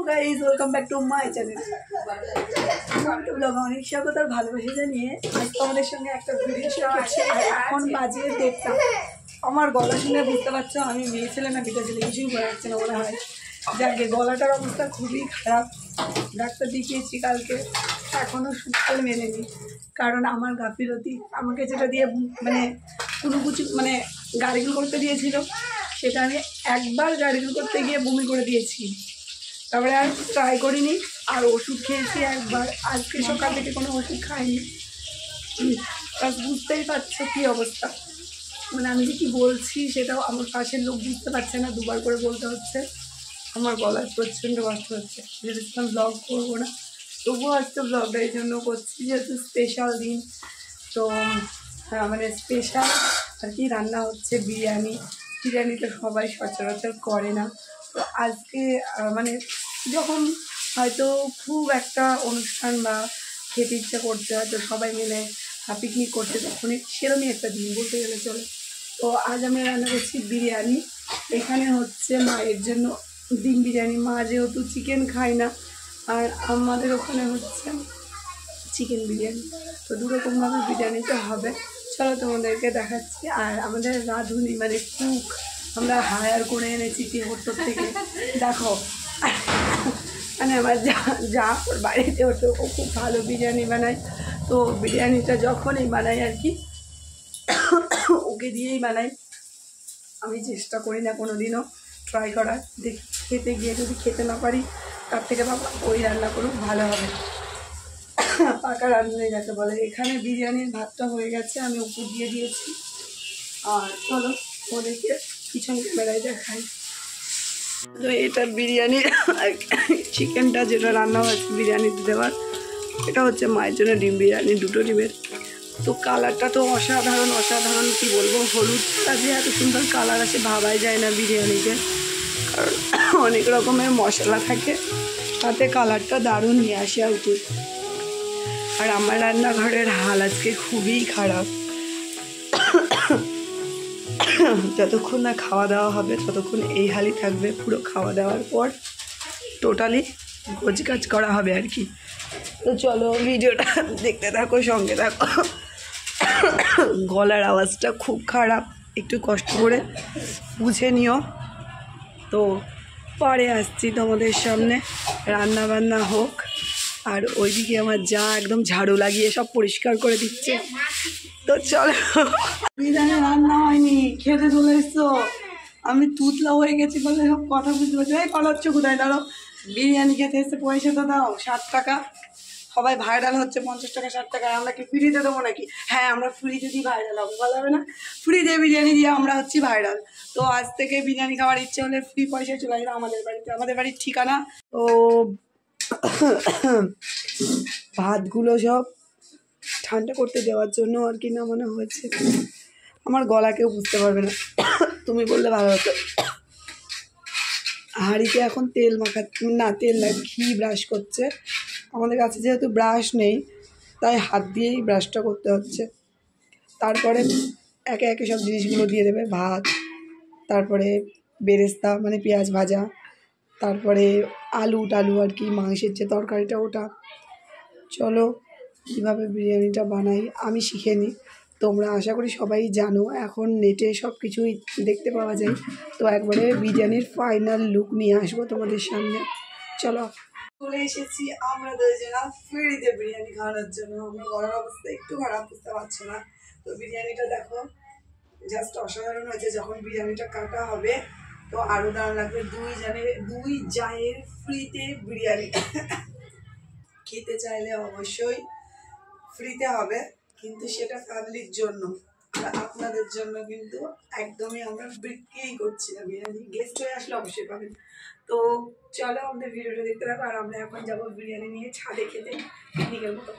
Guys, welcome back to my channel blog. অনেক স্বাগত আর ভালোবাসা জানিয়ে আজ তোমাদের সঙ্গে একটা ভিডিও শেয়ার করছি। এখন বাজে 1:30। আমার গলা শুনে বুঝতে পারছো আমি মেয়ে ছেলে না বিটা ছেলে, কিছুই বোঝা যাচ্ছে না মনে হয়। যাকে গলাটার অবস্থা খুবই খারাপ, ডাক্তার দেখিয়েছি কালকে, এখনও সুস্থ মেলেনি। কারণ আমার গাফিলতি, আমাকে যেটা দিয়ে মানে কোনো কিছু মানে গার্গল করতে দিয়েছিল, সেটা আমি একবার গার্গল করতে গিয়ে বমি করে দিয়েছি। তারপরে আর ট্রাই করিনি, আর ওষুধ খেয়েছি একবার। আজকে সকাল থেকে কোনো ওষুধ খাইনি। বুঝতেই পারছো কী অবস্থা, মানে আমি যে কী বলছি সেটাও আমার পাশের লোক বুঝতে পারছে না, দুবার করে বলতে হচ্ছে। আমার গলার প্রচণ্ড কষ্ট হচ্ছে, যেহেতু ব্লগ করবো না, তবুও আজকে ব্লগটা এই জন্য করছি যেহেতু স্পেশাল দিন। তো মানে স্পেশাল আর কি রান্না হচ্ছে বিরিয়ানি। বিরিয়ানিটা সবাই সচরাচর করে না, তো আজকে মানে যখন হয়তো খুব একটা অনুষ্ঠান বা খেতে ইচ্ছা করছে, হয়তো সবাই মিলে পিকনিক করছে, তখনই সেরকমই একটা দিন বলতে গেলে চলে। তো আজ আমি রান্না করছি বিরিয়ানি। এখানে হচ্ছে মায়ের জন্য ডিম বিরিয়ানি। মা যেহেতু চিকেন খায় না, আর আমাদের ওখানে হচ্ছে চিকেন বিরিয়ানি, তো দুরকমভাবে বিরিয়ানিটা হবে। চলো তোমাদেরকে দেখাচ্ছি। আর আমাদের রাঁধুনি মানে কুক আমরা হায়ার করে এনেছি হোটেল থেকে। দেখো মানে আমার যা ওর বাড়িতে হতো, ও খুব ভালো বিরিয়ানি বানায়। তো বিরিয়ানিটা যখনই বানাই আর কি ওকে দিয়েই বানাই। আমি চেষ্টা করি না কোনো দিনও ট্রাই করার, দেখি খেতে গিয়ে যদি খেতে না পারি, তার থেকে বাবা ওই রান্না করুক, ভালো হবে। পাকা রাঁধুনি যাকে বলে। এখানে বিরিয়ানির ভাতটা হয়ে গেছে, আমি উপর দিয়ে দিয়েছি। আর চলো ওদেরকে পিছন ক্যামেরায় দেখাই। তো এটা বিরিয়ানির চিকেনটা যেটা রান্না হয়েছে বিরিয়ানিতে দেওয়ার, এটা হচ্ছে মায়ের জন্য ডিম বিরিয়ানি, 2টো ডিমের। তো কালারটা তো অসাধারণ অসাধারণ, কী বলবো, হলুদটা যে এত সুন্দর কালার আসে ভাবাই যায় না বিরিয়ানিতে, কারণ অনেক রকমের মশলা থাকে, তাতে কালারটা দারুণ নিয়ে আসে আর কি। আর আমার রান্নাঘরের হাল আজকে খুবই খারাপ। যতক্ষণ না খাওয়া দাওয়া হবে ততক্ষণ এই হালই থাকবে। পুরো খাওয়া দাওয়ার পর টোটালি গোছগাছ করা হবে আর কি। তো চলো ভিডিওটা দেখতে থাকো, সঙ্গে থাকো। গলার আওয়াজটা খুব খারাপ, একটু কষ্ট করে বুঝে নিও। তো পরে আসছি তোমাদের সামনে, রান্না বান্না হোক। আর ওইদিকে আমার যা একদম ঝাড়ু লাগিয়ে সব পরিষ্কার করে দিচ্ছে। তো চলো, বিরিয়ানি রান্না হয়নি, খেতে চলে এসছো। আমি তুতলা হয়ে গেছি বলে সব কথা বুঝতে পারছি। এই কলাচ্ছ কোথায়? দাঁড়ো, বিরিয়ানি খেতে এসে পয়সা তো দাও, 60 টাকা। সবাই ভাইরাল হচ্ছে 50 টাকা 60 টাকায়, আমরা কি ফ্রিতে দেবো নাকি? হ্যাঁ, আমরা ফ্রিতে দিই ভাইরাল হবো, ভালো হবে না? ফ্রিতে বিরিয়ানি দিয়ে আমরা হচ্ছি ভাইরাল। তো আজ থেকে বিরিয়ানি খাওয়ার ইচ্ছে হলে ফ্রি পয়সায় চলে আসবে আমাদের বাড়িতে। আমাদের বাড়ির ঠিকানা, তো ভাতগুলো সব ঠান্ডা করতে দেওয়ার জন্য আর কি নামানো হয়েছে। আমার গলা কেউ বুঝতে পারবে না, তুমি বললে ভালো হতো। হাঁড়িতে এখন তেল মাখা, না তেল না, ঘি ব্রাশ করছে। আমাদের কাছে যেহেতু ব্রাশ নেই, তাই হাত দিয়েই ব্রাশটা করতে হচ্ছে। তারপরে একে একে সব জিনিসগুলো দিয়ে দেবে। ভাত, তারপরে বেরেস্তা মানে পেঁয়াজ ভাজা, তারপরে আলু টালু আর কি, মাংসের যে তরকারিটা ওটা। চলো কীভাবে বিরিয়ানিটা বানাই আমি শিখে নিই। তোমরা আশা করি সবাই জানো, এখন নেটে সব কিছুই দেখতে পাওয়া যায়। তো একবারে বিরিয়ানির ফাইনাল লুক নিয়ে আসবো তোমাদের সামনে। চলো, চলে এসেছি আমরা দুজনা ফ্রিতে বিরিয়ানি খাওয়ানোর জন্য। আমার গলার অবস্থা একটু খারাপ, বুঝতে পারছো না। তো বিরিয়ানিটা দেখো জাস্ট অসাধারণ হয়েছে। যখন বিরিয়ানিটা কাটা হবে তো আরও দাম লাগবে। দুই জায়ের ফ্রিতে বিরিয়ানি খেতে চাইলে অবশ্যই ফ্রিতে হবে, কিন্তু সেটা ফ্যামিলির জন্য, আর আপনাদের জন্য কিন্তু একদমই আমরা বিক্রিই করছি না বিরিয়ানি। গেস্ট হয়ে আসলে অবশ্যই পাবেন। তো চলো আমাদের ভিডিওটা দেখতে থাকো। আর আমরা এখন যাবো বিরিয়ানি নিয়ে ছাদে খেতে, পিকনিকের মতো।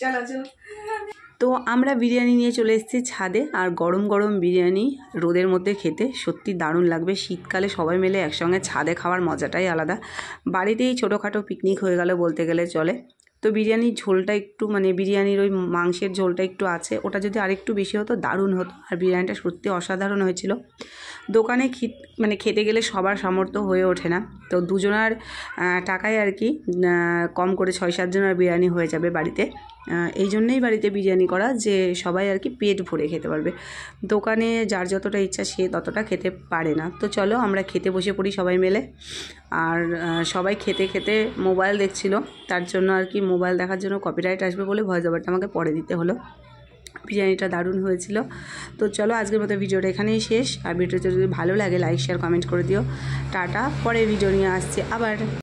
চলো চলো। তো আমরা বিরিয়ানি নিয়ে চলে এসেছি ছাদে, আর গরম গরম বিরিয়ানি রোদের মধ্যে খেতে সত্যি দারুণ লাগবে। শীতকালে সবাই মিলে একসঙ্গে ছাদে খাওয়ার মজাটাই আলাদা। বাড়িতেই ছোটোখাটো পিকনিক হয়ে গেল বলতে গেলে চলে। তো বিরিয়ানির ঝোলটা একটু মানে বিরিয়ানির ওই মাংসের ঝোলটা একটু আছে, ওটা যদি আরেকটু বেশি হতো দারুণ হতো। আর বিরিয়ানিটা সত্যি অসাধারণ হয়েছিল। দোকানে মানে খেতে গেলে সবার সামর্থ্য হয়ে ওঠে না, তো দুজনার টাকায় আর কি কম করে 6-7 জনের বিরিয়ানি হয়ে যাবে বাড়িতে। এই জন্যেই বাড়িতে বিরিয়ানি করা, যে সবাই আর কি পেট ভরে খেতে পারবে। দোকানে যার যতটা ইচ্ছা সে ততটা খেতে পারে না। তো চলো আমরা খেতে বসে পড়ি সবাই মিলে। আর সবাই খেতে খেতে মোবাইল দেখছিল, তার জন্য আর কি মোবাইল দেখার জন্য কপিরাইট আসবে বলে ভয়েস ওভারটা আমাকে পরে দিতে হলো। বিরিয়ানিটা দারুণ হয়েছিল। তো চলো আজকের মতো ভিডিওটা এখানেই শেষ। আর ভিডিওটা যদি ভালো লাগে লাইক শেয়ার কমেন্ট করে দিও। টাটা, পরে ভিডিও নিয়ে আসছি আবার।